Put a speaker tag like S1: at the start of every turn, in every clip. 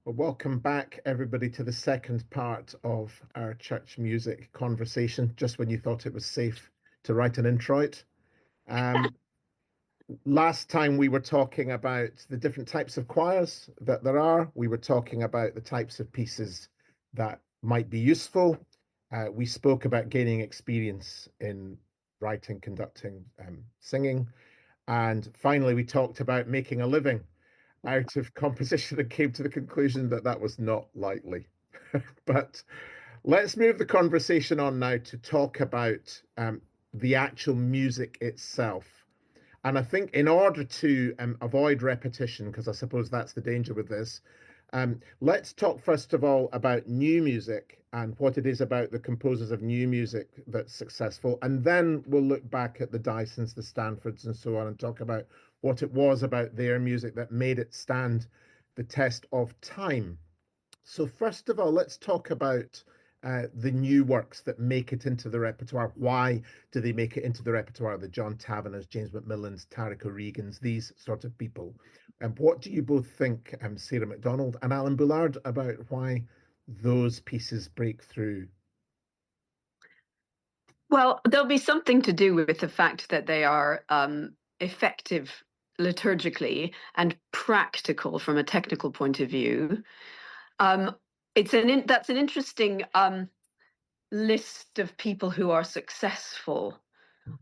S1: Well, welcome back, everybody, to the second part of our church music conversation, just when you thought it was safe to write an introit. Um, Last time we were talking about the different types of choirs that there are. We were talking about the types of pieces that might be useful. We spoke about gaining experience in writing, conducting, singing. And finally, we talked about making a living out of composition and came to the conclusion that that was not likely. But let's move the conversation on now to talk about the actual music itself. And I think in order to avoid repetition, because I suppose that's the danger with this, let's talk first of all about new music and what it is about the composers of new music that's successful. And then we'll look back at the Dysons, the Stanfords, and so on, and talk about what it was about their music that made it stand the test of time. So, first of all, let's talk about the new works that make it into the repertoire. Why do they make it into the repertoire? The John Taverners, James Macmillans, Tariq O'Regans, these sort of people. And what do you both think, Sarah MacDonald and Alan Bullard, about why those pieces break through?
S2: Well, there'll be something to do with the fact that they are effective liturgically and practical from a technical point of view. That's an interesting list of people who are successful.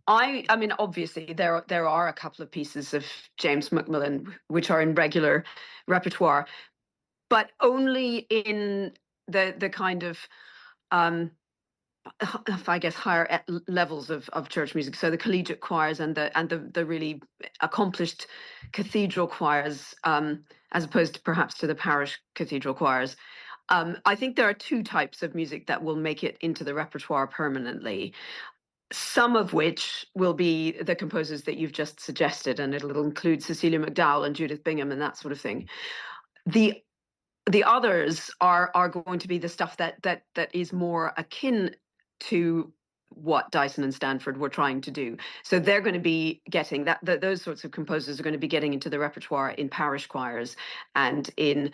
S2: I mean, obviously there are a couple of pieces of James Macmillan which are in regular repertoire, but only in the kind of I guess higher levels of church music. So the collegiate choirs and the really accomplished cathedral choirs, as opposed to perhaps to the parish cathedral choirs. I think there are two types of music that will make it into the repertoire permanently. Some of which will be the composers that you've just suggested, and it'll include Cecilia McDowell and Judith Bingham and that sort of thing. The others are going to be the stuff that is more akin to what Dyson and Stanford were trying to do. So they're going to be getting those sorts of composers are going to be getting into the repertoire in parish choirs and in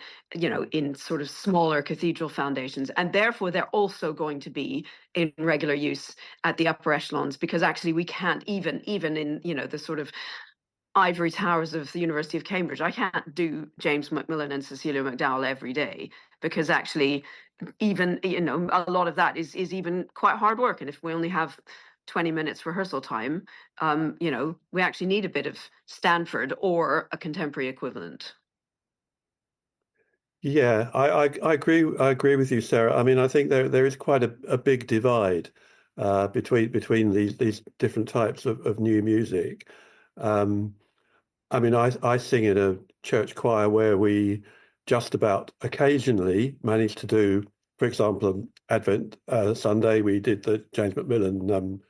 S2: sort of smaller cathedral foundations. And therefore they're also going to be in regular use at the upper echelons, because actually we can't even in, the sort of ivory towers of the University of Cambridge, I can't do James Macmillan and Cecilia McDowell every day, because actually even a lot of that is even quite hard work, and if we only have 20 minutes rehearsal time, we actually need a bit of Stanford or a contemporary equivalent.
S3: Yeah, I agree with you, Sarah. I mean, I think there is quite a big divide between these different types of new music. I mean, I sing in a church choir where we just about occasionally manage to do, for example, Advent Sunday, we did the James Macmillan,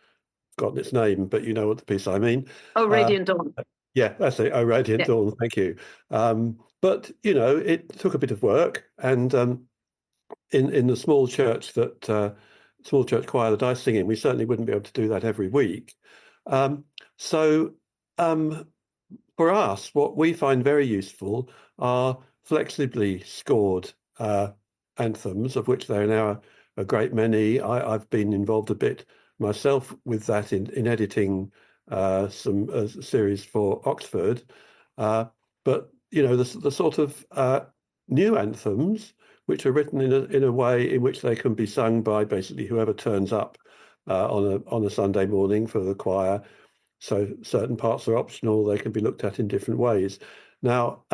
S3: forgotten its name, but you know what the piece I mean.
S2: Oh, Radiant Dawn.
S3: Yeah, that's it. Oh, Radiant Dawn. Thank you. But it took a bit of work, and in the small church choir that I sing in, we certainly wouldn't be able to do that every week. So for us, what we find very useful are flexibly scored anthems, of which there are now a great many. I've been involved a bit myself with that in editing some series for Oxford. But the sort of new anthems, which are written in a way in which they can be sung by basically whoever turns up on a Sunday morning for the choir. So certain parts are optional; they can be looked at in different ways. Now,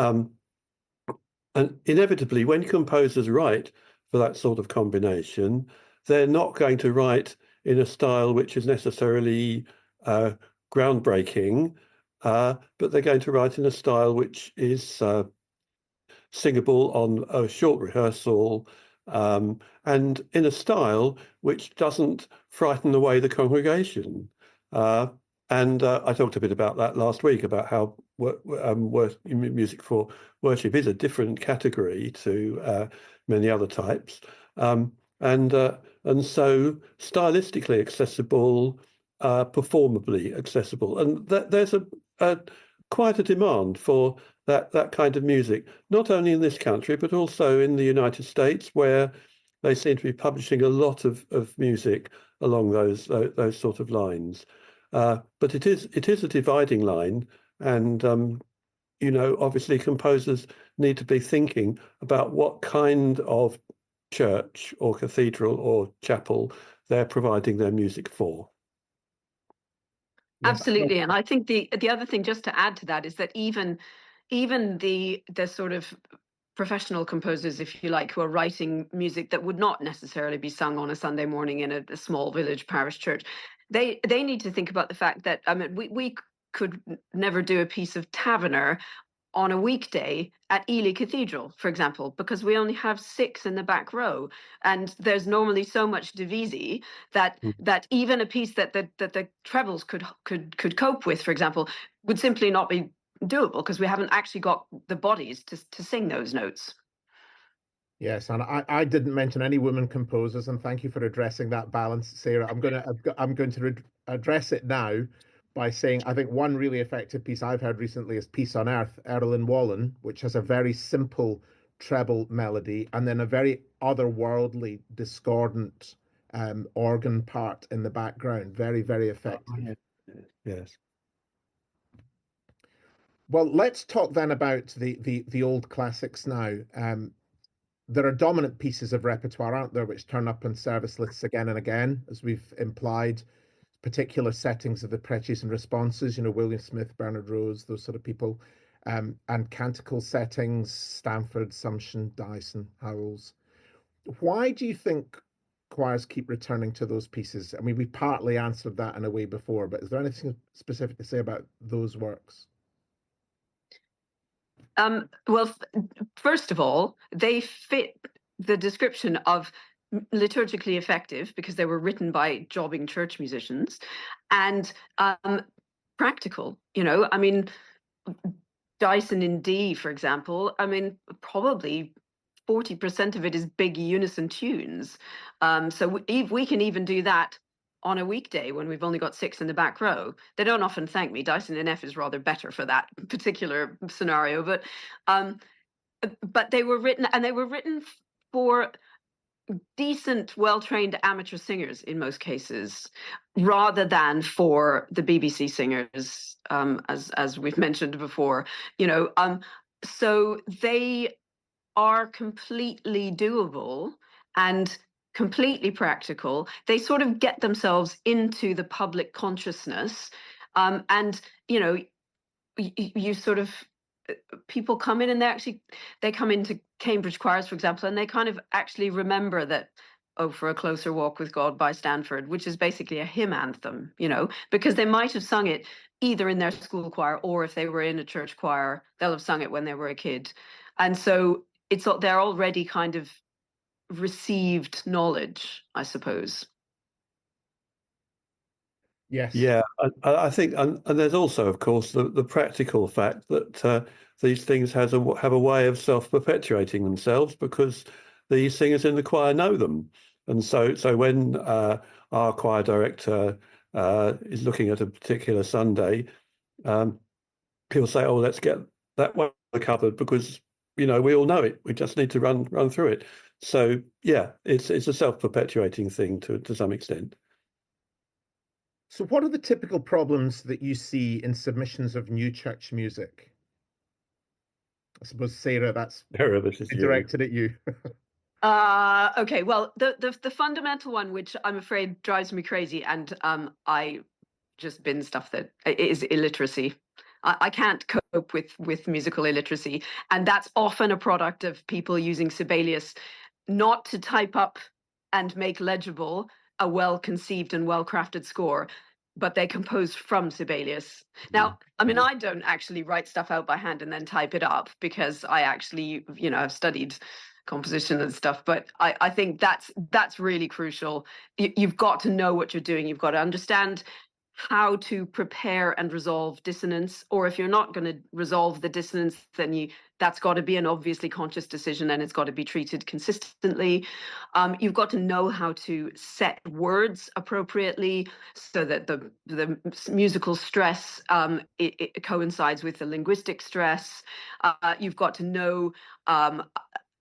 S3: and inevitably, when composers write for that sort of combination, they're not going to write in a style which is necessarily groundbreaking, but they're going to write in a style which is singable on a short rehearsal, and in a style which doesn't frighten away the congregation. And I talked a bit about that last week, about how music for worship is a different category to many other types, and so stylistically accessible, performably accessible, and there's quite a demand for that kind of music, not only in this country, but also in the United States, where they seem to be publishing a lot of music along those sort of lines. But it is a dividing line, and obviously composers need to be thinking about what kind of church or cathedral or chapel they're providing their music for.
S1: Yes,
S2: Absolutely. And I think the other thing, just to add to that, is that even the sort of professional composers, if you like, who are writing music that would not necessarily be sung on a Sunday morning in a small village parish church, they need to think about the fact that, I mean, we could never do a piece of Taverner on a weekday at Ely Cathedral, for example, because we only have 6 in the back row, and there's normally so much divisi that even a piece that the trebles could cope with, for example, would simply not be doable because we haven't actually got the bodies to sing those notes.
S1: Yes, and I didn't mention any women composers, and thank you for addressing that balance, Sarah. I'm going to address it now by saying I think one really effective piece I've heard recently is Peace on Earth, Erlyn Wallen, which has a very simple treble melody and then a very otherworldly, discordant organ part in the background. Very, very effective.
S3: Yes.
S1: Well, let's talk then about the old classics now. There are dominant pieces of repertoire, aren't there, which turn up in service lists again and again, as we've implied. Particular settings of the preces and responses, William Smith, Bernard Rose, those sort of people, and canticle settings, Stanford, Sumption, Dyson, Howells. Why do you think choirs keep returning to those pieces? I mean, we partly answered that in a way before, but is there anything specific to say about those works?
S2: Well, first of all, they fit the description of liturgically effective because they were written by jobbing church musicians, and practical. I mean, Dyson in D, for example, I mean, probably 40% of it is big unison tunes. So we can even do that on a weekday when we've only got 6 in the back row. They don't often thank me. Dyson in F is rather better for that particular scenario, but they were written for decent, well-trained amateur singers in most cases, rather than for the BBC singers, as we've mentioned before. So they are completely doable and completely practical. They sort of get themselves into the public consciousness, and you sort of, people come in and they come into Cambridge choirs, for example, and they kind of actually remember that, oh, For a Closer Walk with God by Stanford, which is basically a hymn anthem, because they might have sung it either in their school choir, or if they were in a church choir, they'll have sung it when they were a kid. And so they're already kind of received knowledge, I suppose.
S1: Yes.
S3: Yeah, I think, and there's also, of course, the practical fact that these things have a way of self-perpetuating themselves because the singers in the choir know them, and so when our choir director is looking at a particular Sunday, he'll say, "Oh, let's get that one covered because we all know it. We just need to run through it." So yeah, it's a self-perpetuating thing to some extent.
S1: So what are the typical problems that you see in submissions of new church music? I suppose, Sarah, that's directed at you.
S2: Okay, well, the fundamental one, which I'm afraid drives me crazy, and I just bin stuff, that is illiteracy. I can't cope with musical illiteracy, and that's often a product of people using Sibelius not to type up and make legible a well-conceived and well-crafted score, but they compose from Sibelius. Now, I mean, I don't actually write stuff out by hand and then type it up because I actually, I've studied composition and stuff, but I think that's really crucial. You've got to know what you're doing. You've got to understand how to prepare and resolve dissonance, or if you're not going to resolve the dissonance, then that's got to be an obviously conscious decision, and it's got to be treated consistently. You've got to know how to set words appropriately so that the musical stress it coincides with the linguistic stress. You've got to know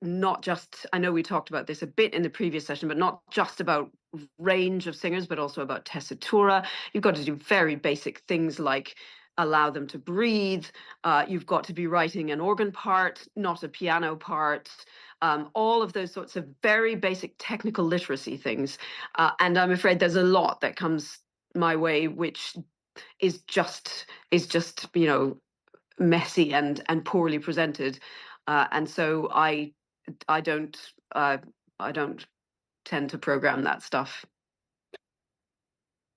S2: not just, I know we talked about this a bit in the previous session, but not just about range of singers, but also about tessitura. You've got to do very basic things like allow them to breathe. You've got to be writing an organ part, not a piano part. All of those sorts of very basic technical literacy things. And I'm afraid there's a lot that comes my way, which is just messy and poorly presented. And so I don't tend to program that stuff.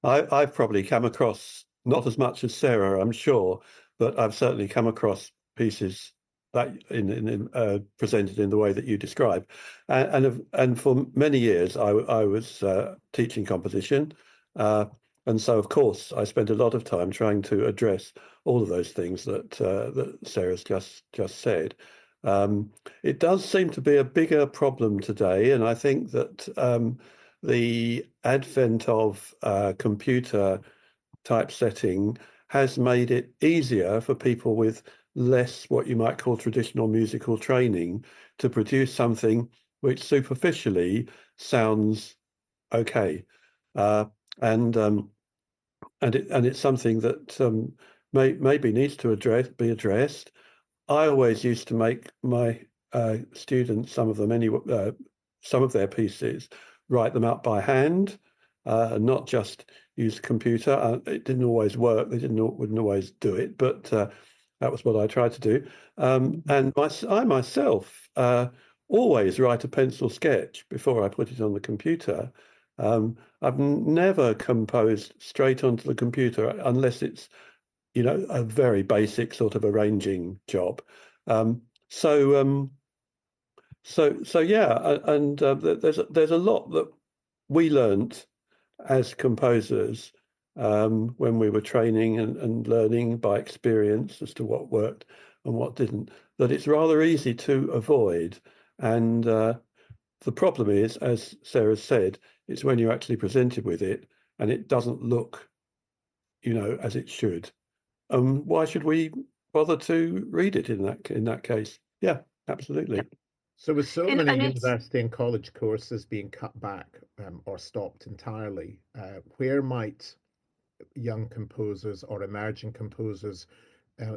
S3: I've probably come across, not as much as Sarah, I'm sure, but I've certainly come across pieces that presented in the way that you describe, and for many years I was teaching composition, and so of course I spent a lot of time trying to address all of those things that Sarah's just said. It does seem to be a bigger problem today, and I think that the advent of computer typesetting has made it easier for people with less what you might call traditional musical training to produce something which superficially sounds okay, and it's something that maybe needs to be addressed. I always used to make my students, some of their pieces, write them up by hand, not just use the computer. It didn't always work. They wouldn't always do it, but that was what I tried to do. And I myself always write a pencil sketch before I put it on the computer. I've never composed straight onto the computer unless it's a very basic sort of arranging job. So yeah, and there's a lot that we learned as composers when we were training and learning by experience as to what worked and what didn't, that it's rather easy to avoid. And the problem is, as Sarah said, it's when you're actually presented with it and it doesn't look, as it should. Why should we bother to read it in that case? Yeah, absolutely.
S1: So with so many university and college courses being cut back or stopped entirely, where might young composers or emerging composers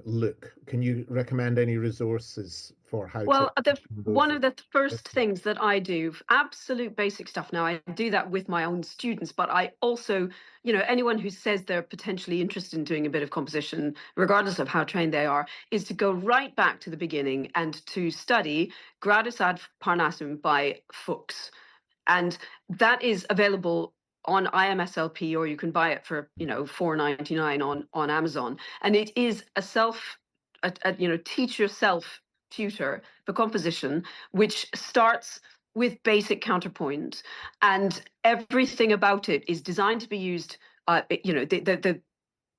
S1: look? Can you recommend any resources for how to?
S2: One of the first things that I do, absolute basic stuff. Now, I do that with my own students, but I also, anyone who says they're potentially interested in doing a bit of composition, regardless of how trained they are, is to go right back to the beginning and to study Gradus ad Parnassum by Fuchs. And that is available on IMSLP, or you can buy it for $4.99 on Amazon. And it is a teach yourself tutor for composition, which starts with basic counterpoint, and everything about it is designed to be used as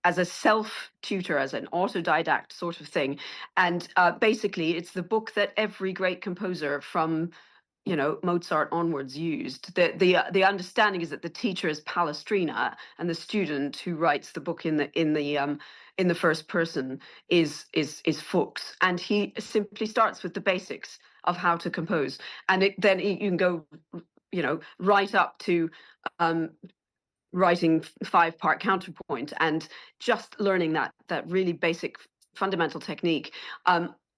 S2: a self-tutor, as an autodidact sort of thing. And basically it's the book that every great composer from Mozart onwards used. The understanding is that the teacher is Palestrina, and the student who writes the book in the first person is Fuchs, and he simply starts with the basics of how to compose, and then you can go right up to writing 5-part counterpoint and just learning that really basic fundamental technique.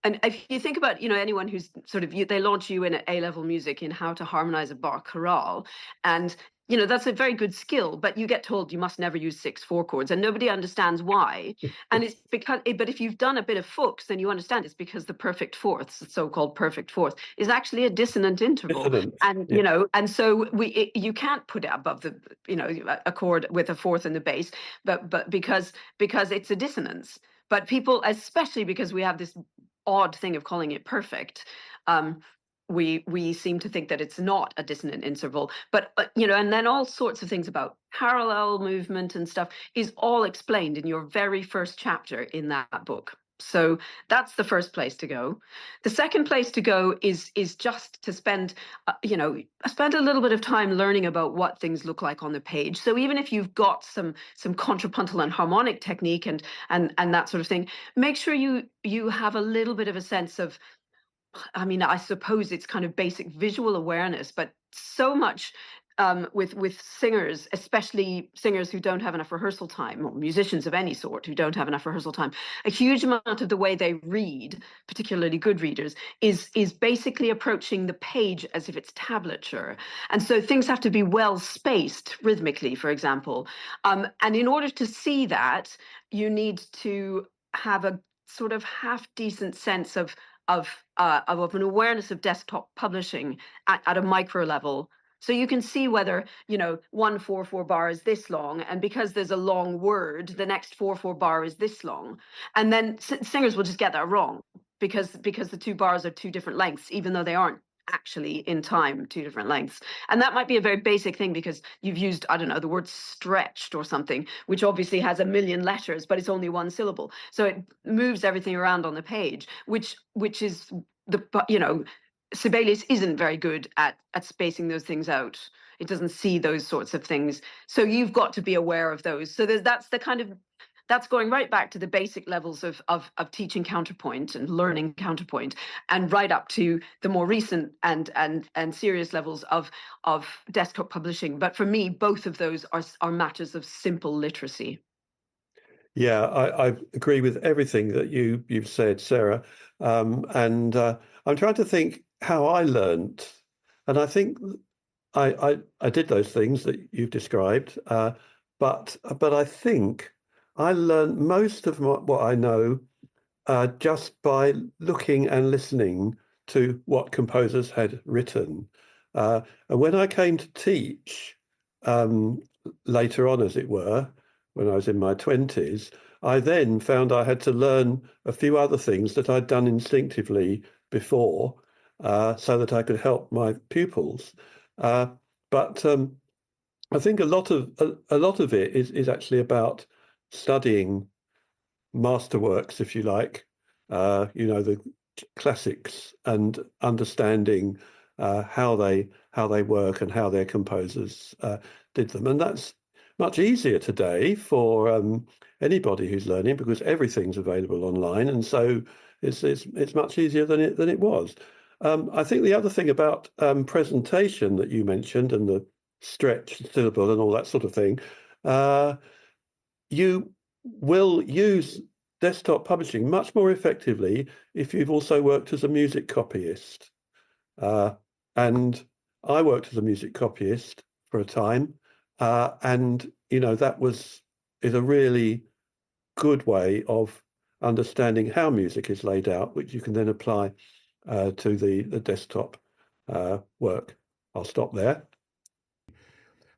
S2: And if you think about, anyone who's they launch you in A-level music in how to harmonize a Bach chorale, and that's a very good skill, but you get told you must never use 6/4 chords, and nobody understands why. And it's but if you've done a bit of Fuchs, then you understand it's because the perfect fourths, the so-called perfect fourth, is actually a dissonant interval. And and so you can't put it above the a chord with a fourth in the bass, but because it's a dissonance. But people, especially because we have this odd thing of calling it perfect, we seem to think that it's not a dissonant interval, but you know, and then all sorts of things about parallel movement and stuff is all explained in your very first chapter in that book. So that's the first place to go. The second place to go is just to spend, you know, spend a little bit of time learning about what things look like on the page. So even if you've got some contrapuntal and harmonic technique and that sort of thing, make sure you have a little bit of a sense of, I mean, I suppose it's kind of basic visual awareness, but so much with singers, especially singers who don't have enough rehearsal time, or musicians of any sort who don't have enough rehearsal time, a huge amount of the way they read, particularly good readers, is basically approaching the page as if it's tablature. And so things have to be well spaced rhythmically, for example. And in order to see that, you need to have a sort of half decent sense of an awareness of desktop publishing at a micro level. So you can see whether, you know, 1/4/4 bar is this long, and because there's a long word, the next 4/4 bar is this long. And then singers will just get that wrong because the two bars are two different lengths, even though they aren't actually in time two different lengths. And that might be a very basic thing because you've used, I don't know, the word stretched or something, which obviously has a million letters, but it's only one syllable. So it moves everything around on the page, which is the, you know, Sibelius isn't very good at spacing those things out. It doesn't see those sorts of things. So you've got to be aware of those. So that's the kind of, that's going right back to the basic levels of teaching counterpoint and learning counterpoint, and right up to the more recent and serious levels of desktop publishing. But for me, both of those are matters of simple literacy.
S3: Yeah, I agree with everything that you've said, Sarah. And I'm trying to think how I learned, and I think I did those things that you've described, but I think I learned most of what I know just by looking and listening to what composers had written. And when I came to teach later on, as it were, when I was in my 20s, I then found I had to learn a few other things that I'd done instinctively before, so that I could help my pupils. But I think a lot of it is actually about studying masterworks, if you like, you know, the classics, and understanding how they work and how their composers did them. And that's much easier today for anybody who's learning, because everything's available online, and so it's much easier than it was. I think the other thing about presentation that you mentioned, and the stretch syllable and all that sort of thing, you will use desktop publishing much more effectively if you've also worked as a music copyist. And I worked as a music copyist for a time, and you know, that is a really good way of understanding how music is laid out, which you can then apply to the desktop work. I'll stop there.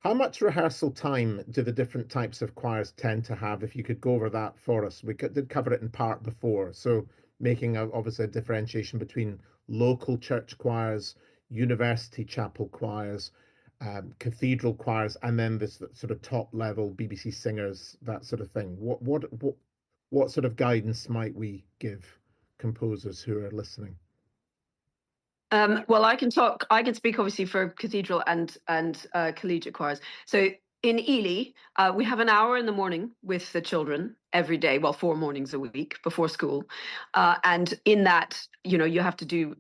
S1: How much rehearsal time do the different types of choirs tend to have? If you could go over that for us. We did cover it in part before. So making obviously a differentiation between local church choirs, university chapel choirs, cathedral choirs, and then this sort of top level BBC singers, that sort of thing. What sort of guidance might we give composers who are listening?
S2: Well, I can speak obviously for cathedral and collegiate choirs. So in Ely, we have an hour in the morning with the children every day, well, 4 mornings a week before school. And in that, you know, you have to do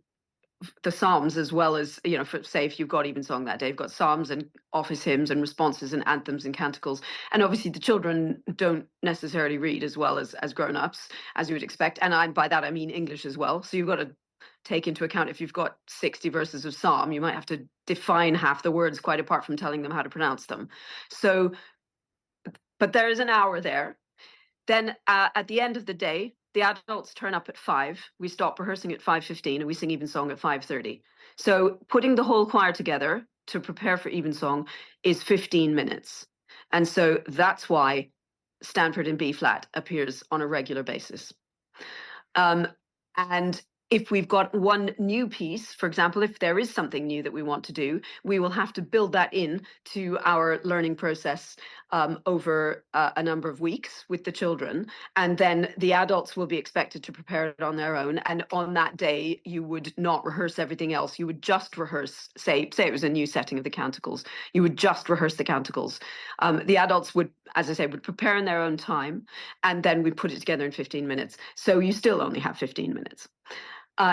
S2: the psalms as well as, you know, say if you've got evensong that day, you've got psalms and office hymns and responses and anthems and canticles. And obviously the children don't necessarily read as well as grown-ups, as you would expect. And by that I mean English as well. So you've got to take into account, if you've got 60 verses of psalm, you might have to define half the words, quite apart from telling them how to pronounce them. So, but there is an hour there. Then at the end of the day, the adults turn up at 5. We stop rehearsing at 5:15, and we sing evensong at 5:30. So putting the whole choir together to prepare for evensong is 15 minutes. And so that's why Stanford in B flat appears on a regular basis. And if we've got one new piece, for example, if there is something new that we want to do, we will have to build that in to our learning process over a number of weeks with the children. And then the adults will be expected to prepare it on their own. And on that day, you would not rehearse everything else. You would just rehearse, say it was a new setting of the canticles. You would just rehearse the canticles. The adults would, as I say, would prepare in their own time. And then we put it together in 15 minutes. So you still only have 15 minutes.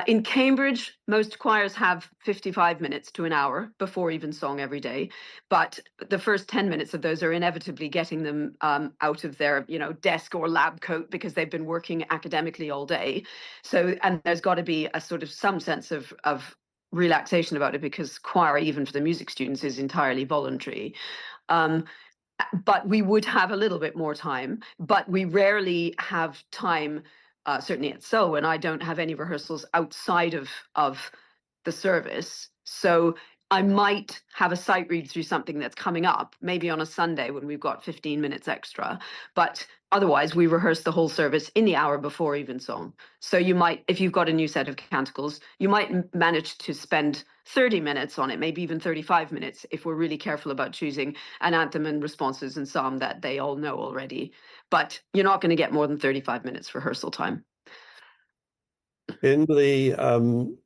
S2: In Cambridge, most choirs have 55 minutes to an hour before evensong every day, but the first 10 minutes of those are inevitably getting them out of their, desk or lab coat because they've been working academically all day. So, and there's got to be a sort of some sense of relaxation about it, because choir, even for the music students, is entirely voluntary. But we would have a little bit more time, but we rarely have time. Certainly at Selwyn, I don't have any rehearsals outside of the service. So I might have a sight read through something that's coming up, maybe on a Sunday when we've got 15 minutes extra. But otherwise, we rehearse the whole service in the hour before evensong. So you might, if you've got a new set of canticles, you might manage to spend 30 minutes on it, maybe even 35 minutes, if we're really careful about choosing an anthem and responses and psalm that they all know already. But you're not going to get more than 35 minutes rehearsal time.
S3: In the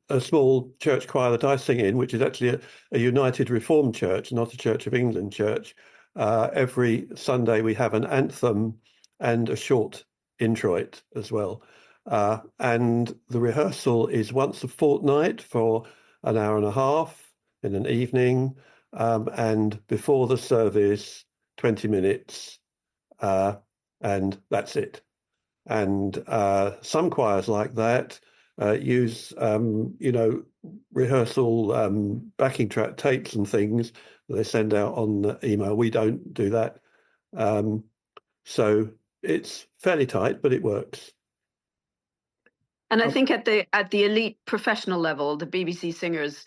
S3: a small church choir that I sing in, which is actually a United Reformed Church, not a Church of England church, every Sunday we have an anthem and a short introit as well. And the rehearsal is once a fortnight for an hour and a half in an evening, and before the service, 20 minutes, and that's it. And some choirs like that use, rehearsal backing track tapes and things that they send out on email. We don't do that. So it's fairly tight, but it works.
S2: And I think at the elite professional level, the BBC singers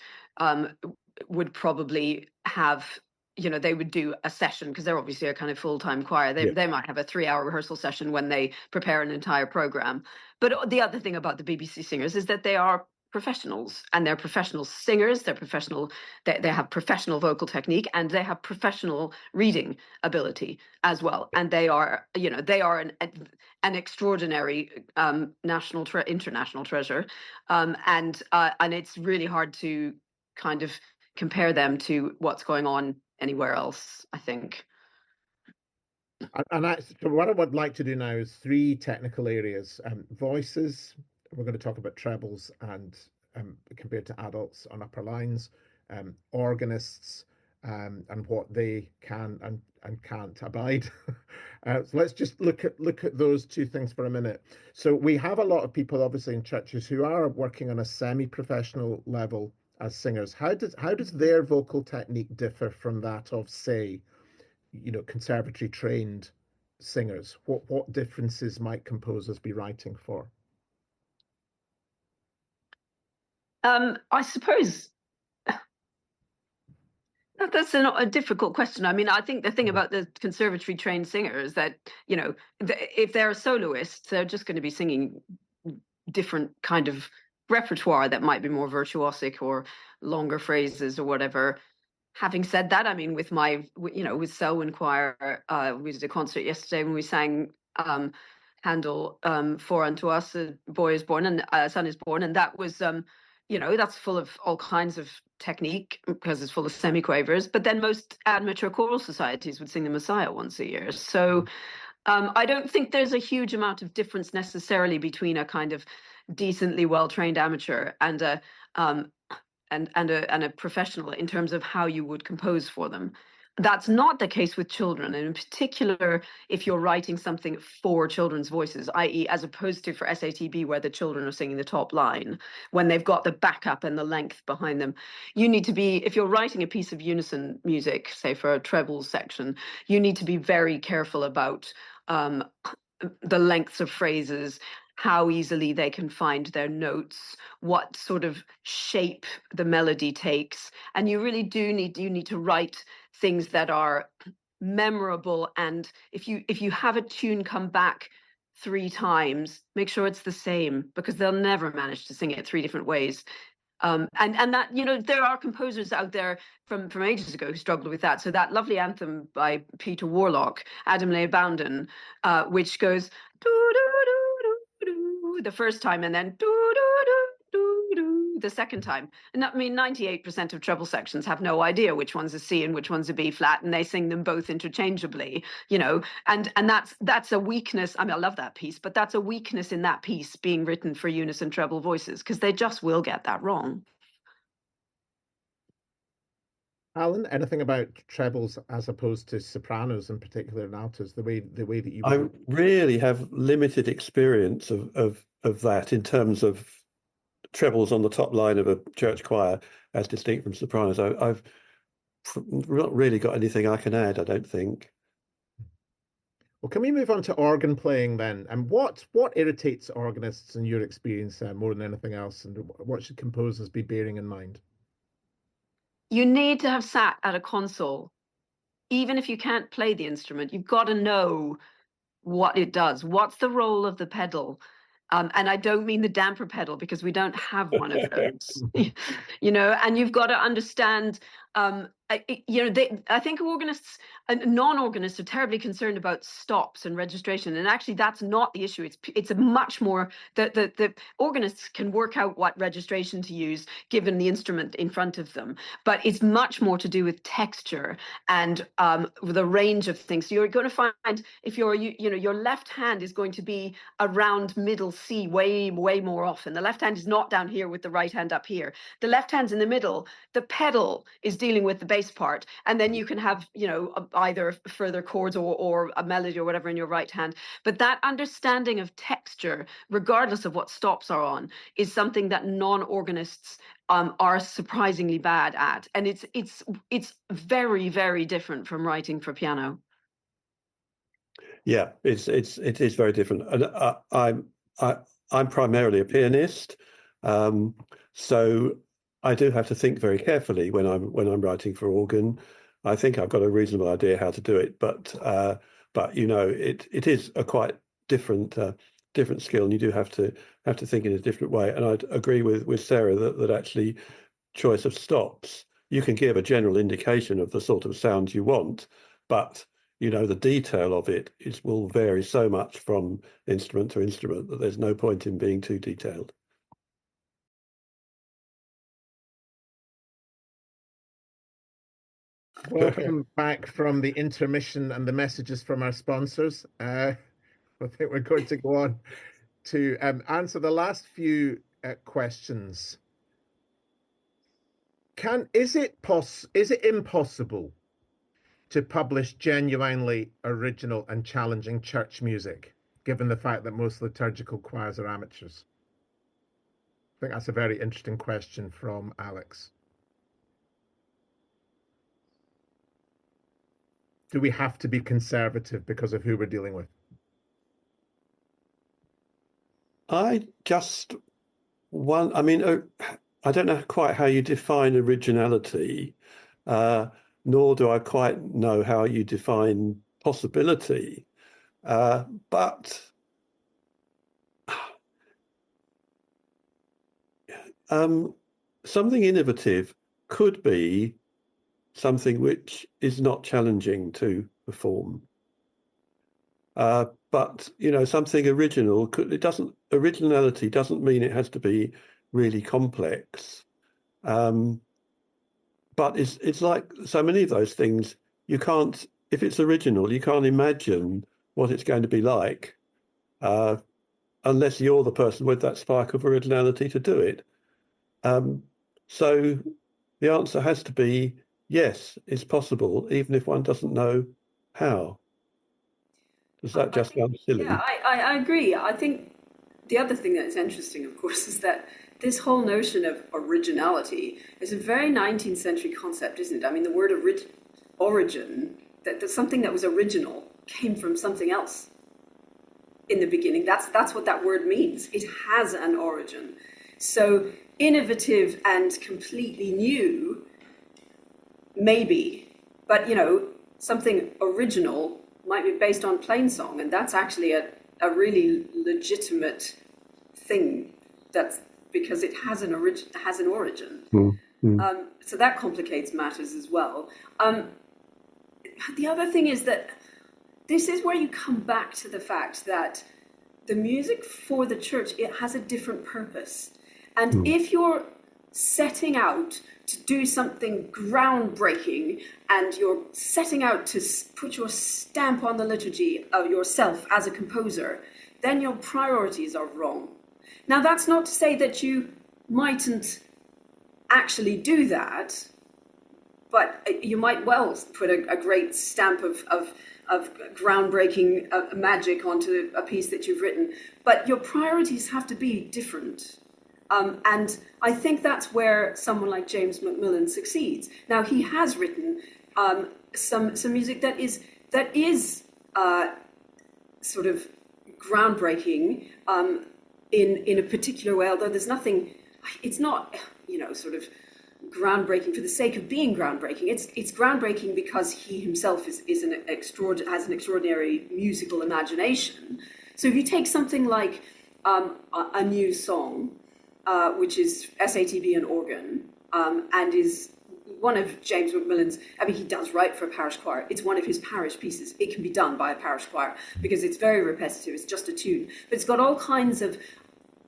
S2: would probably have, they would do a session, because they're obviously a kind of full-time choir. They might have a 3-hour rehearsal session when they prepare an entire program. But the other thing about the BBC singers is that they are professionals, and they're professional singers. They're professional. They have professional vocal technique, and they have professional reading ability as well. And they are, an extraordinary international treasure. And it's really hard to kind of compare them to what's going on anywhere else, I think.
S1: So what I would like to do now is 3 technical areas. Voices, we're going to talk about trebles and compared to adults on upper lines, organists, and what they can and can't abide. So let's just look at those 2 things for a minute. So we have a lot of people, obviously, in churches who are working on a semi-professional level as singers. How does their vocal technique differ from that of, say, conservatory trained singers? What differences might composers be writing for?
S2: I suppose that's a difficult question. I mean, I think the thing about the conservatory trained singer is that, if they're soloists, they're just going to be singing different kind of repertoire that might be more virtuosic or longer phrases or whatever. Having said that, I mean, with Selwyn Choir, we did a concert yesterday when we sang Handel, For Unto Us a Boy is Born and a Son is Born, and that was that's full of all kinds of technique because it's full of semiquavers. But then most amateur choral societies would sing the Messiah once a year. So I don't think there's a huge amount of difference necessarily between a kind of decently well-trained amateur and a professional in terms of how you would compose for them. That's not the case with children, and in particular, if you're writing something for children's voices, i.e., as opposed to for SATB, where the children are singing the top line, when they've got the backup and the length behind them. You need to be, if you're writing a piece of unison music, say for a treble section, you need to be very careful about the lengths of phrases, how easily they can find their notes, what sort of shape the melody takes. And you really do need to write things that are memorable. And if you have a tune come back 3 times, make sure it's the same, because they'll never manage to sing it 3 different ways. And that, you know, there are composers out there from ages ago who struggled with that. So that lovely anthem by Peter Warlock, Adam lay bounden, which goes doo doo doo doo doo the first time, and then doo doo doo doo doo the second time. And I mean, 98% of treble sections have no idea which one's a C and which one's a B flat, and they sing them both interchangeably, you know. And that's a weakness. I mean, I love that piece, but that's a weakness in that piece being written for unison treble voices, because they just will get that wrong.
S1: Alan, anything about trebles as opposed to sopranos in particular, and altos, the way that you
S3: I really have limited experience of that in terms of trebles on the top line of a church choir as distinct from sopranos. I've not really got anything I can add, I don't think.
S1: Well, can we move on to organ playing then? And what irritates organists in your experience more than anything else, and what should composers be bearing in mind?
S2: You need to have sat at a console. Even if you can't play the instrument, you've got to know what it does. What's the role of the pedal? And I don't mean the damper pedal, because we don't have one of those, you know, and you've got to understand, you know, I think organists and non-organists are terribly concerned about stops and registration. And actually, that's not the issue. It's a much more, the organists can work out what registration to use given the instrument in front of them. But it's much more to do with texture and the range of things. So you're going to find, if you're, you know, your left hand is going to be around middle C way more often. The left hand is not down here with the right hand up here. The left hand's in the middle. The pedal is dealing with the bass part, and then you can have, you know, either further chords or a melody or whatever in your right hand. But that understanding of texture, regardless of what stops are on, is something that non-organists are surprisingly bad at, and it's very, very different from writing for piano.
S3: Yeah, it is very different, and I'm primarily a pianist, so I do have to think very carefully when I'm writing for organ. I think I've got a reasonable idea how to do it, but you know, it is a quite different skill, and you do have to think in a different way. And I'd agree with Sarah that actually choice of stops, you can give a general indication of the sort of sound you want, but you know, the detail of it will vary so much from instrument to instrument that there's no point in being too detailed.
S1: Welcome back from the intermission and the messages from our sponsors. I think we're going to go on to answer the last few questions. Is it impossible to publish genuinely original and challenging church music, given the fact that most liturgical choirs are amateurs? I think that's a very interesting question from Alex. Do we have to be conservative because of who we're dealing with?
S3: I mean, I don't know quite how you define originality, nor do I quite know how you define possibility, but something innovative could be something which is not challenging to perform. But you know, something original originality doesn't mean it has to be really complex. But it's like so many of those things, you can't, if it's original, you can't imagine what it's going to be like unless you're the person with that spark of originality to do it. So the answer has to be yes, it's possible, even if one doesn't know how. Does that just sound silly?
S4: Yeah, I agree. I think the other thing that's interesting, of course, is that this whole notion of originality is a very 19th century concept, isn't it? I mean, the word origin, that something that was original came from something else in the beginning. That's what that word means. It has an origin. So innovative and completely new, maybe, but you know, something original might be based on plain song, and that's actually a a really legitimate thing. That's because it has an origin. So that complicates matters as well. The other thing is that this is where you come back to the fact that the music for the church, it has a different purpose. And if you're setting out to do something groundbreaking and you're setting out to put your stamp on the liturgy of yourself as a composer, then your priorities are wrong. Now, that's not to say that you mightn't actually do that, but you might well put a great stamp of groundbreaking magic onto a piece that you've written, but your priorities have to be different. And I think that's where someone like James Macmillan succeeds. Now, he has written some music that is sort of groundbreaking in a particular way, although there's nothing, it's not, sort of groundbreaking for the sake of being groundbreaking. It's groundbreaking because he himself has an extraordinary musical imagination. So if you take something like a new song, which is SATB and organ, and is one of James Macmillan's, he does write for a parish choir. It's one of his parish pieces. It can be done by a parish choir because it's very repetitive. It's just a tune. But it's got all kinds of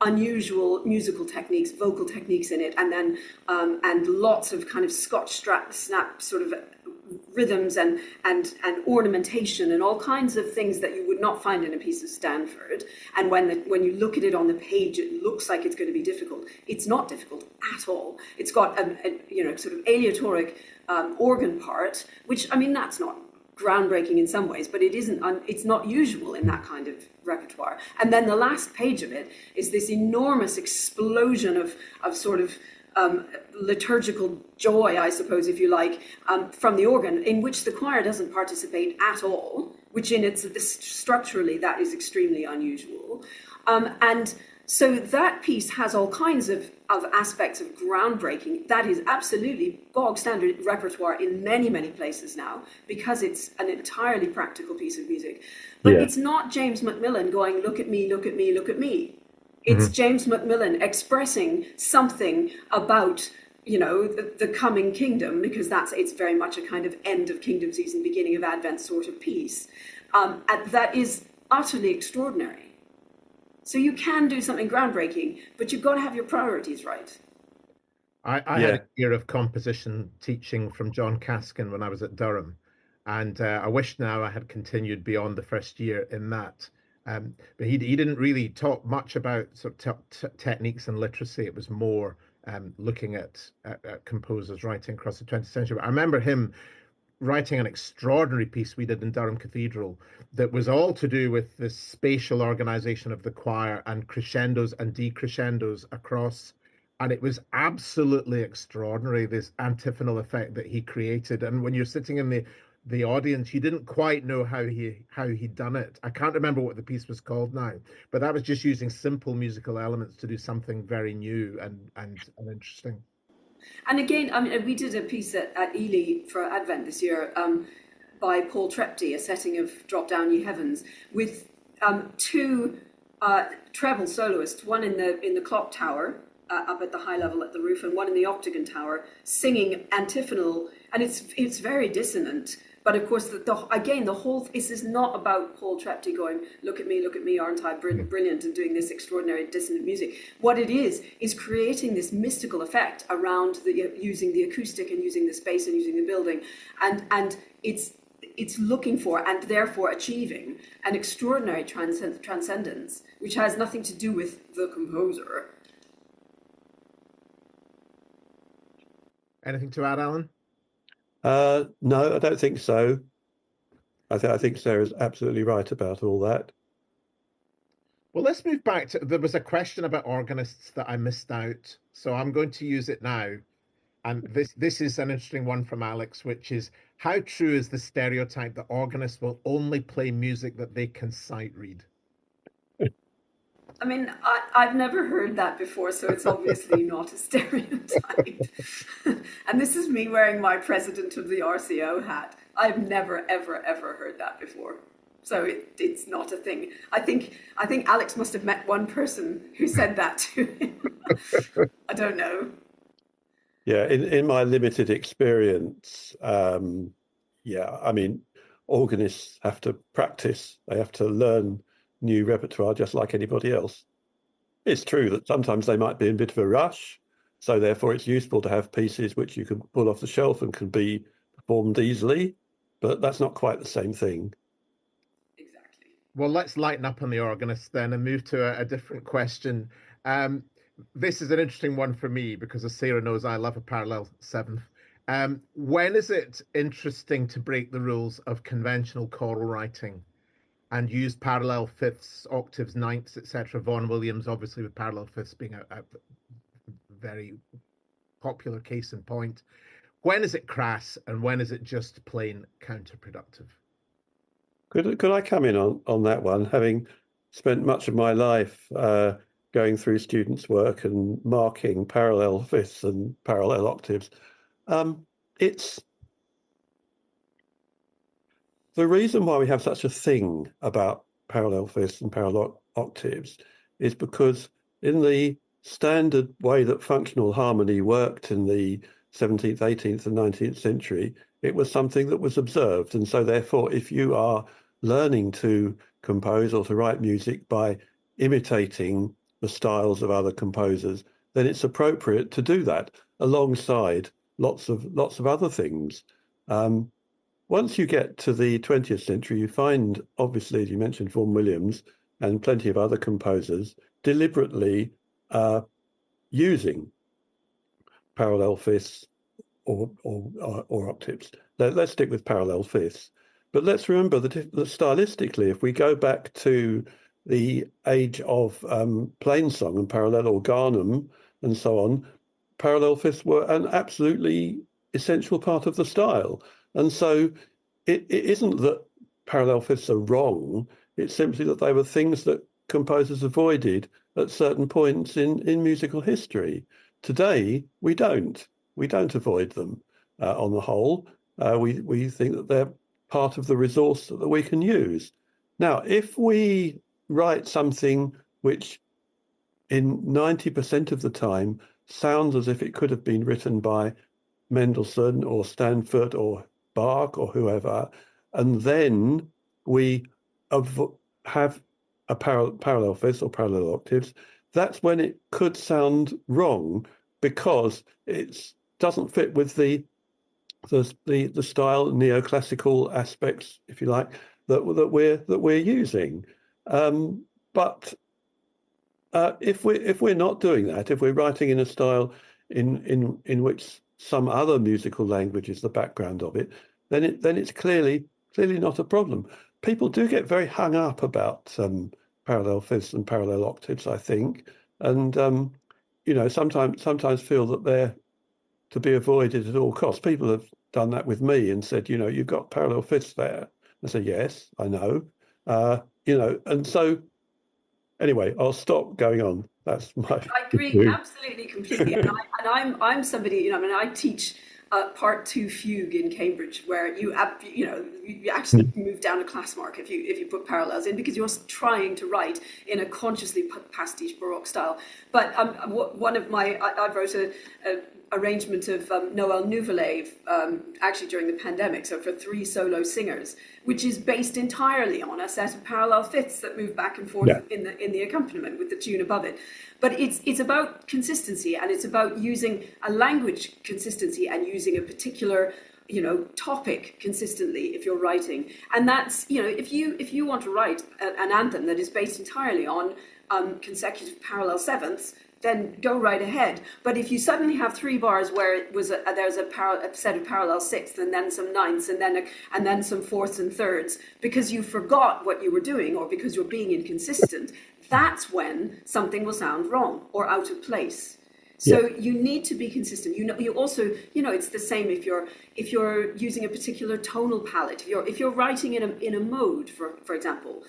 S4: unusual musical techniques, vocal techniques in it, and then and lots of kind of Scotch snap sort of rhythms and ornamentation and all kinds of things that you would not find in a piece of Stanford. And when you look at it on the page, it looks like it's going to be difficult. It's not difficult at all. It's got a sort of aleatoric organ part, which that's not groundbreaking in some ways, but it's not usual in that kind of repertoire. And then the last page of it is this enormous explosion of sort of liturgical joy, I suppose, if you like, from the organ, in which the choir doesn't participate at all, which structurally that is extremely unusual. And so that piece has all kinds of aspects of groundbreaking. That is absolutely bog standard repertoire in many, many places now, because it's an entirely practical piece of music. But It's not James Macmillan going, look at me, look at me, look at me. It's James Macmillan expressing something about, the coming kingdom, because it's very much a kind of end of kingdom season, beginning of Advent sort of piece. And that is utterly extraordinary. So you can do something groundbreaking, but you've got to have your priorities right.
S1: I had a year of composition teaching from John Caskin when I was at Durham, and I wish now I had continued beyond the first year in that. But he didn't really talk much about sort of techniques and literacy. It was more looking at composers writing across the 20th century. But I remember him writing an extraordinary piece we did in Durham Cathedral that was all to do with the spatial organization of the choir and crescendos and decrescendos across. And it was absolutely extraordinary, this antiphonal effect that he created. And when you're sitting in the audience, you didn't quite know how he'd done it. I can't remember what the piece was called now, but that was just using simple musical elements to do something very new and interesting.
S4: And again, we did a piece at Ely for Advent this year by Paul Trepty, a setting of Drop Down Ye Heavens, with two treble soloists, one in the clock tower up at the high level at the roof, and one in the octagon tower, singing antiphonal, and it's very dissonant. But of course, this is not about Paul Trepty going, look at me, aren't I brilliant, and doing this extraordinary dissonant music. What it is creating this mystical effect around using the acoustic and using the space and using the building. And it's looking for and therefore achieving an extraordinary transcendence, which has nothing to do with the composer.
S1: Anything to add, Alan?
S3: No, I don't think so. I think Sarah's absolutely right about all that.
S1: Well, let's move back to, there was a question about organists that I missed out, so I'm going to use it now. And this is an interesting one from Alex, which is, how true is the stereotype that organists will only play music that they can sight read?
S4: I mean, I've never heard that before, so it's obviously not a stereotype. And this is me wearing my president of the RCO hat. I've never, ever, ever heard that before. So it's not a thing. I think Alex must have met one person who said that to him. I don't know.
S3: Yeah, in my limited experience, yeah, I mean, organists have to practice. They have to learn new repertoire just like anybody else. It's true that sometimes they might be in a bit of a rush, so therefore it's useful to have pieces which you can pull off the shelf and can be performed easily, but that's not quite the same thing.
S4: Exactly.
S1: Well, let's lighten up on the organist then and move to a different question. This is an interesting one for me because, as Sarah knows, I love a parallel seventh. When is it interesting to break the rules of conventional choral writing and use parallel fifths, octaves, ninths, etc.? Vaughan Williams, obviously, with parallel fifths being a very popular case in point. When is it crass and when is it just plain counterproductive?
S3: Could I come in on that one, having spent much of my life going through students' work and marking parallel fifths and parallel octaves? It's the reason why we have such a thing about parallel fifths and parallel octaves is because in the standard way that functional harmony worked in the 17th, 18th, and 19th century, it was something that was observed. And so therefore, if you are learning to compose or to write music by imitating the styles of other composers, then it's appropriate to do that alongside lots of other things. Once you get to the 20th century, you find, obviously, as you mentioned, Vaughan Williams and plenty of other composers deliberately using parallel fifths or octaves. Let's stick with parallel fifths. But let's remember that stylistically, if we go back to the age of plain song and parallel organum and so on, parallel fifths were an absolutely essential part of the style. And so it isn't that parallel fifths are wrong. It's simply that they were things that composers avoided at certain points in musical history. Today, we don't avoid them on the whole. We think that they're part of the resource that we can use. Now, if we write something which in 90% of the time sounds as if it could have been written by Mendelssohn or Stanford or Bach or whoever, and then we have a parallel fifths or parallel octaves, that's when it could sound wrong because it doesn't fit with the style neoclassical aspects, if you like, that we're using. But if we're not doing that, if we're writing in a style in which some other musical language is the background of it, then it's clearly not a problem. People do get very hung up about parallel fifths and parallel octaves, I think, and sometimes feel that they're to be avoided at all costs. People have done that with me and said, you've got parallel fifths there. I say, yes, I know, and so. Anyway, I'll stop going on. That's my.
S4: I agree absolutely, completely. And I'm somebody, I teach part two fugue in Cambridge, where you actually move down a class mark if you put parallels in, because you're trying to write in a consciously pastiche Baroque style. But I wrote a arrangement of Noel Nouvelet actually during the pandemic, so for 3 solo singers, which is based entirely on a set of parallel fifths that move back and forth in the accompaniment with the tune above it. But it's about consistency, and it's about using a language consistency and using a particular topic consistently if you're writing. And that's if you want to write an anthem that is based entirely on consecutive parallel sevenths, then go right ahead. But if you suddenly have 3 bars where it was there's a set of parallel sixths and then some ninths and then some fourths and thirds, because you forgot what you were doing or because you're being inconsistent, that's when something will sound wrong or out of place. So you need to be consistent. You also, it's the same if you're using a particular tonal palette. If you're writing in a mode, for example.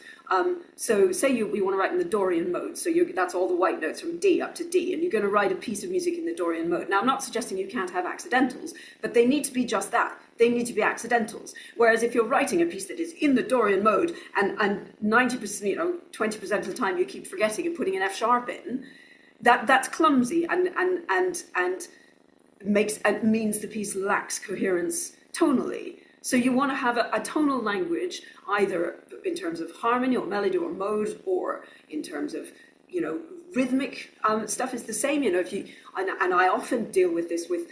S4: So say we want to write in the Dorian mode. So that's all the white notes from D up to D, and you're going to write a piece of music in the Dorian mode. Now, I'm not suggesting you can't have accidentals, but they need to be just that. They need to be accidentals. Whereas if you're writing a piece that is in the Dorian mode and 90%, 20% of the time you keep forgetting and putting an F sharp in, that's clumsy and means the piece lacks coherence tonally. So you want to have a tonal language, either in terms of harmony or melody or mode, or in terms of rhythmic stuff is the same. If you and I often deal with this with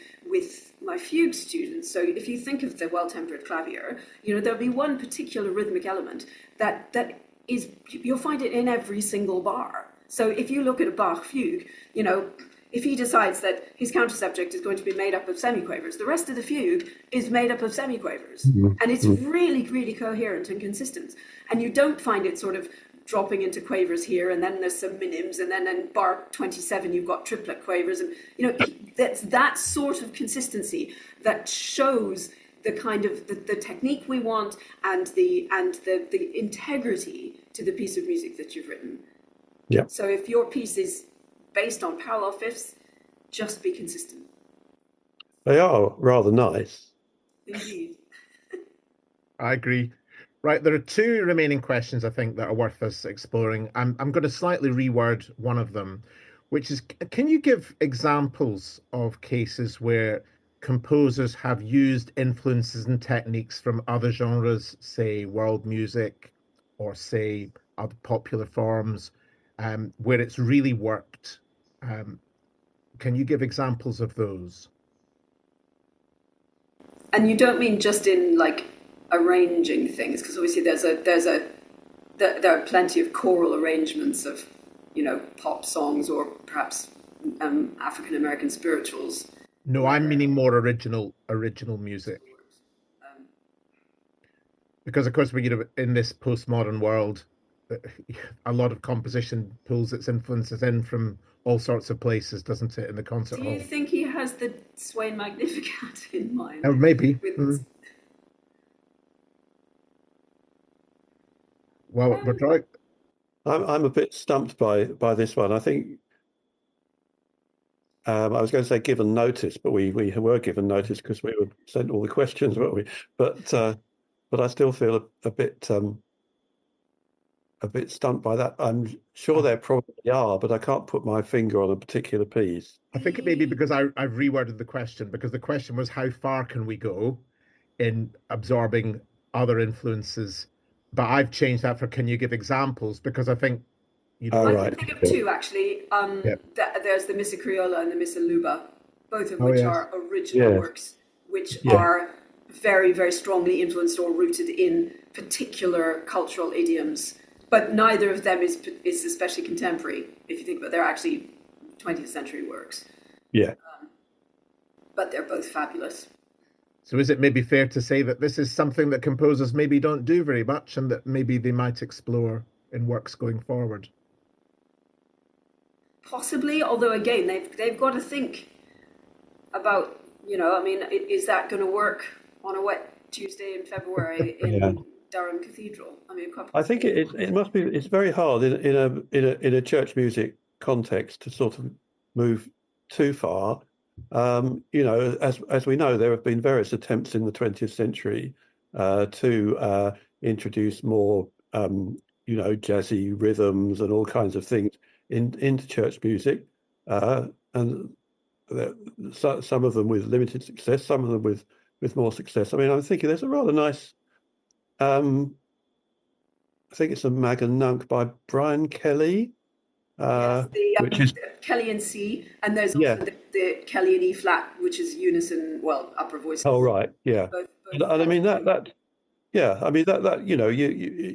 S4: my fugue students. So if you think of the well-tempered clavier, there'll be one particular rhythmic element that is, you'll find it in every single bar. So if you look at a Bach fugue, if he decides that his counter-subject is going to be made up of semiquavers, the rest of the fugue is made up of semiquavers. And it's really, really coherent and consistent. And you don't find it sort of dropping into quavers here, and then there's some minims, and then in bar 27 you've got triplet quavers, and that's that sort of consistency that shows the kind of the technique we want and the integrity to the piece of music that you've written.
S3: Yeah.
S4: So if your piece is based on parallel fifths, just be consistent.
S3: They are rather nice.
S4: Indeed.
S1: I agree. Right, there are two remaining questions I think that are worth us exploring. I'm going to slightly reword one of them, which is, can you give examples of cases where composers have used influences and techniques from other genres, say world music, or say other popular forms, where it's really worked? Can you give examples of those?
S4: And you don't mean just in like arranging things, because obviously there are plenty of choral arrangements of pop songs or perhaps African American spirituals.
S1: No, I'm meaning more original music. Because of course, in this postmodern world, a lot of composition pulls its influences in from all sorts of places, doesn't it? In the concert hall.
S4: Do you think he has the Swain Magnificat in mind?
S1: Oh, maybe. Well, we're trying.
S3: I'm a bit stumped by this one. I think I was going to say given notice, but we were given notice because we were sent all the questions, weren't we? But I still feel a bit stumped by that. I'm sure there probably are, but I can't put my finger on a particular piece.
S1: I think it may be because I've reworded the question, because the question was how far can we go in absorbing other influences, but I've changed that for can you give examples, because I think
S4: I can think of two actually. There's the Missa Criolla and the Missa Luba, both of which are original works, which are very, very strongly influenced or rooted in particular cultural idioms. But neither of them is especially contemporary, if you think about it. They're actually 20th century works.
S3: Yeah.
S4: But they're both fabulous.
S1: So is it maybe fair to say that this is something that composers maybe don't do very much and that maybe they might explore in works going forward?
S4: Possibly, although again, they've got to think about, is that going to work on a wet Tuesday in February in Durham Cathedral? I think
S3: it must be. It's very hard in a church music context to sort of move too far. As we know, there have been various attempts in the 20th century to introduce more jazzy rhythms and all kinds of things into church music, and some of them with limited success, some of them with more success. I mean, I'm thinking there's a rather nice. I think it's a Maganunk by Brian Kelly.
S4: Which is Kelly in C, and there's also the Kelly in E flat, which is unison, upper voices.
S3: Oh right, yeah. And I mean that you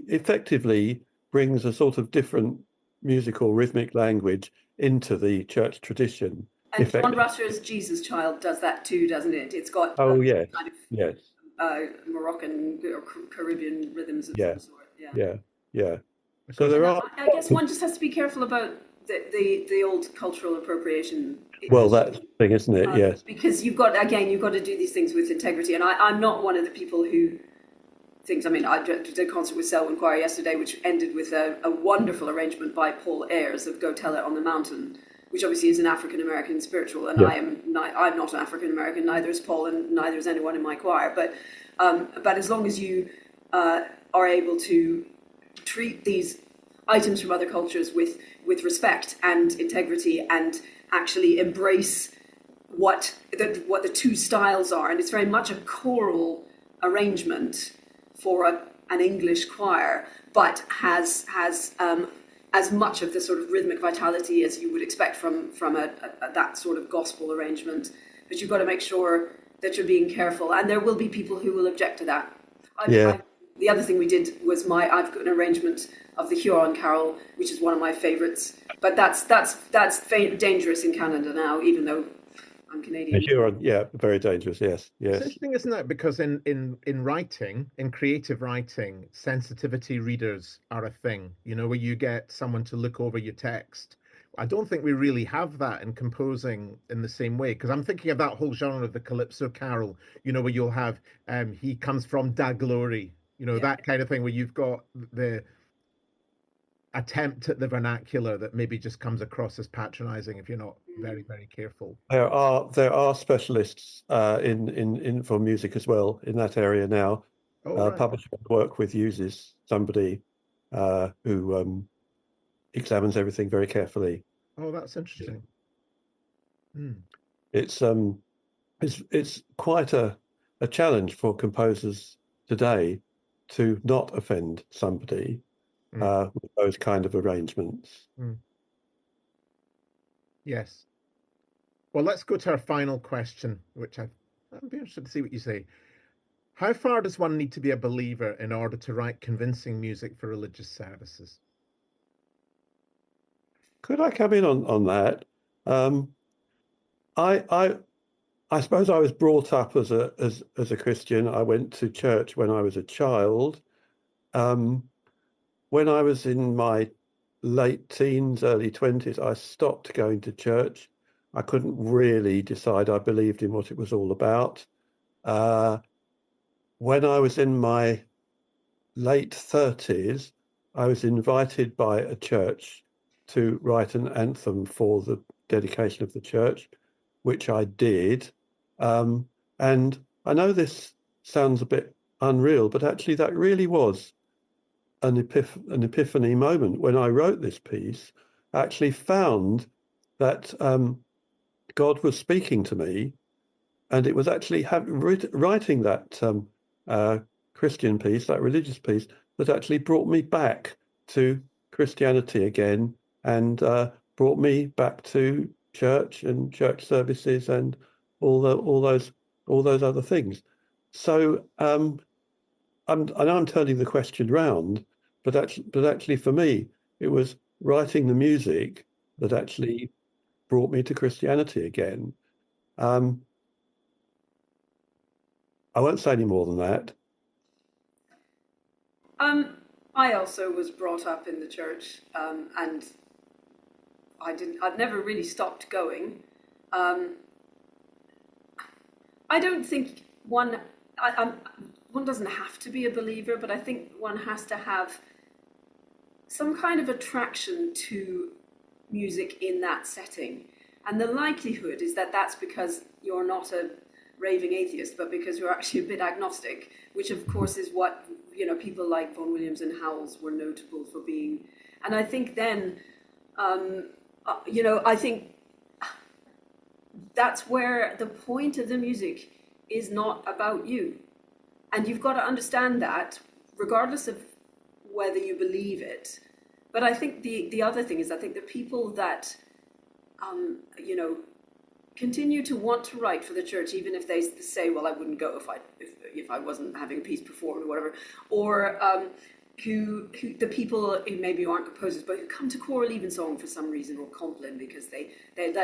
S3: effectively brings a sort of different musical rhythmic language into the church tradition.
S4: And John Rutter's Jesus Child does that too, doesn't it? It's got
S3: kind
S4: of Moroccan or Caribbean rhythms of some sort.
S3: Yeah.
S4: So there are. I guess one just has to be careful about the old cultural appropriation.
S3: Well, that's the thing, isn't it? Yes.
S4: Because you've got to do these things with integrity. And I'm not one of the people who thinks, I mean, I did a concert with Selwyn Choir yesterday, which ended with a wonderful arrangement by Paul Ayres of Go Tell It on the Mountain, which obviously is an African-American spiritual. And I'm not an African-American, neither is Paul, and neither is anyone in my choir. But as long as you are able to treat these items from other cultures with respect and integrity, and actually embrace what the two styles are, and it's very much a choral arrangement for an English choir, but has as much of the sort of rhythmic vitality as you would expect from that sort of gospel arrangement. But you've got to make sure that you're being careful, and there will be people who will object to that. The other thing we did was I've got an arrangement of the Huron Carol, which is one of my favourites. But that's dangerous in Canada now, even though I'm Canadian.
S3: Huron, very dangerous. Yes.
S1: It's interesting, isn't it? Because in writing, in creative writing, sensitivity readers are a thing. You know, where you get someone to look over your text. I don't think we really have that in composing in the same way, because I'm thinking of that whole genre of the Calypso Carol, you know, where you'll have he comes from Da Glory, you know, that kind of thing, where you've got the attempt at the vernacular that maybe just comes across as patronizing if you're not very, very careful.
S3: There are specialists in for music as well in that area now.
S1: Right.
S3: Publishing work with uses somebody who examines everything very carefully.
S1: Oh, that's interesting.
S3: It's quite a challenge for composers today to not offend somebody with those kind of arrangements.
S1: Yes. Well, let's go to our final question, which I'd be interested to see what you say. How far does one need to be a believer in order to write convincing music for religious services?
S3: Could I come in on that? I suppose I was brought up as a Christian. I went to church when I was a child. When I was in my late teens, early 20s, I stopped going to church. I couldn't really decide I believed in what it was all about. When I was in my late 30s, I was invited by a church to write an anthem for the dedication of the church, which I did. And I know this sounds a bit unreal, but actually that really was an epiphany moment when I wrote this piece. I actually found that God was speaking to me, and it was actually writing that Christian piece, that religious piece, that actually brought me back to Christianity again, and brought me back to church and church services and all those other things. So I know I'm turning the question round, but actually for me it was writing the music that actually brought me to Christianity again. I won't say any more than that.
S4: I also was brought up in the church, and I'd never really stopped going. I don't think one doesn't have to be a believer, but I think one has to have some kind of attraction to music in that setting. And the likelihood is that that's because you're not a raving atheist, but because you're actually a bit agnostic, which of course is what, you know, people like Vaughan Williams and Howells were notable for being. And I think then, I think that's where the point of the music is not about you. And you've got to understand that, regardless of whether you believe it. But I think the other thing is, I think the people that, continue to want to write for the church, even if they say, well, I wouldn't go if I wasn't having a piece performed or whatever, or who the people who maybe aren't composers, but who come to choral evensong for some reason, or Compline because they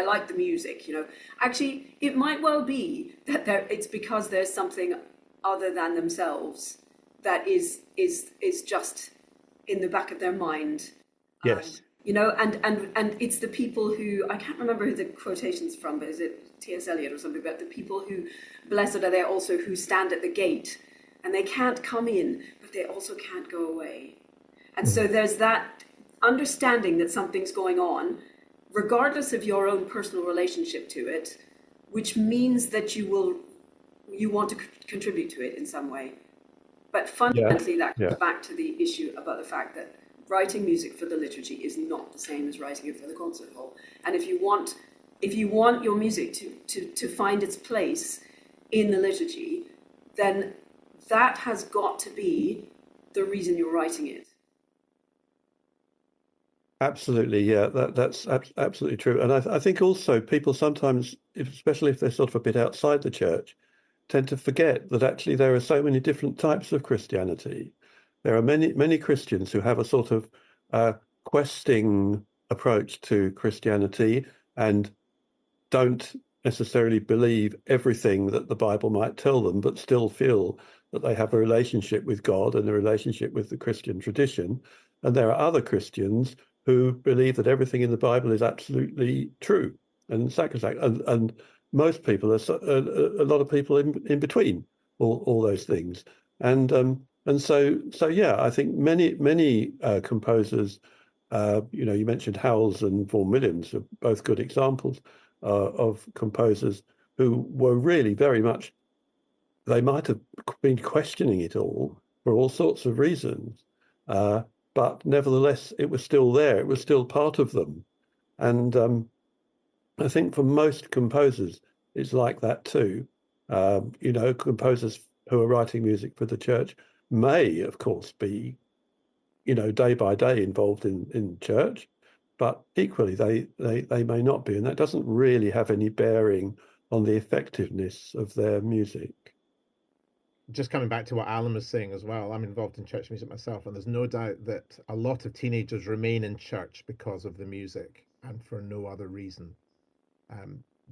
S4: like the music, you know. Actually, it might well be that it's because there's something other than themselves that is just in the back of their mind.
S3: Yes.
S4: You know, and it's the people who, I can't remember who the quotation's from, but is it T.S. Eliot or something, but the people who, blessed are they also who stand at the gate, and they can't come in, but they also can't go away. And so there's that understanding that something's going on, regardless of your own personal relationship to it, which means that you want to contribute to it in some way. But fundamentally, that comes back to the issue about the fact that writing music for the liturgy is not the same as writing it for the concert hall. And if you want your music to find its place in the liturgy, then that has got to be the reason you're writing it.
S3: Absolutely, yeah, that's absolutely true. And I think also people sometimes, especially if they're sort of a bit outside the church, tend to forget that actually there are so many different types of Christianity. There are many Christians who have a sort of questing approach to Christianity and don't necessarily believe everything that the Bible might tell them, but still feel that they have a relationship with God and a relationship with the Christian tradition. And there are other Christians who believe that everything in the Bible is absolutely true and sacrosanct. And most people are a lot of people in between all those things. And so yeah, I think many composers, you know, you mentioned Howells and Vaughan Williams are both good examples of composers who were really very much, they might have been questioning it all for all sorts of reasons, but nevertheless, it was still there. It was still part of them. And I think for most composers, it's like that too. You know, composers who are writing music for the church may, of course, be, you know, day by day involved in church, but equally they may not be, and that doesn't really have any bearing on the effectiveness of their music.
S1: Just coming back to what Alan was saying as well, I'm involved in church music myself, and there's no doubt that a lot of teenagers remain in church because of the music and for no other reason.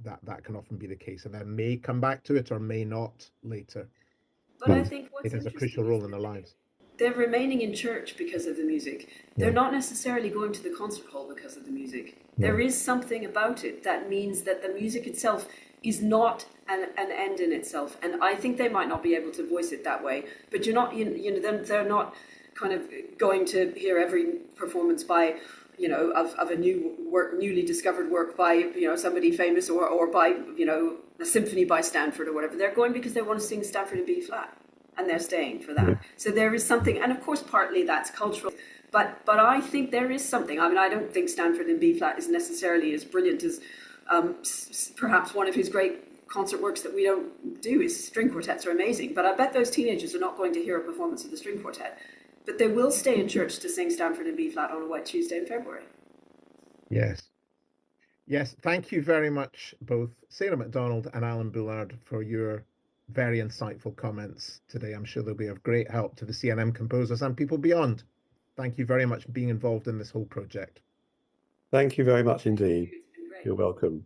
S1: That can often be the case, and then may come back to it or may not later.
S4: But I think what's
S1: it has a crucial role in their lives.
S4: They're remaining in church because of the music. They're not necessarily going to the concert hall because of the music. There is something about it that means that the music itself is not an end in itself. And I think they might not be able to voice it that way, but you're not, you know, they're not kind of going to hear every performance by, you know, of a newly discovered work by, you know, somebody famous or by, you know, a symphony by Stanford or whatever. They're going because they want to sing Stanford in B flat. And they're staying for that. Yeah. So there is something, and of course, partly that's cultural, but I think there is something. I mean, I don't think Stanford in B flat is necessarily as brilliant as perhaps one of his great concert works that we don't do. His string quartets are amazing, but I bet those teenagers are not going to hear a performance of the string quartet, but they will stay in church to sing Stanford in B flat on a wet Tuesday in February.
S1: Yes, thank you very much, both Sarah MacDonald and Alan Bullard, for your very insightful comments today. I'm sure they'll be of great help to the CNM composers and people beyond. Thank you very much for being involved in this whole project.
S3: Thank you very much indeed. You're welcome.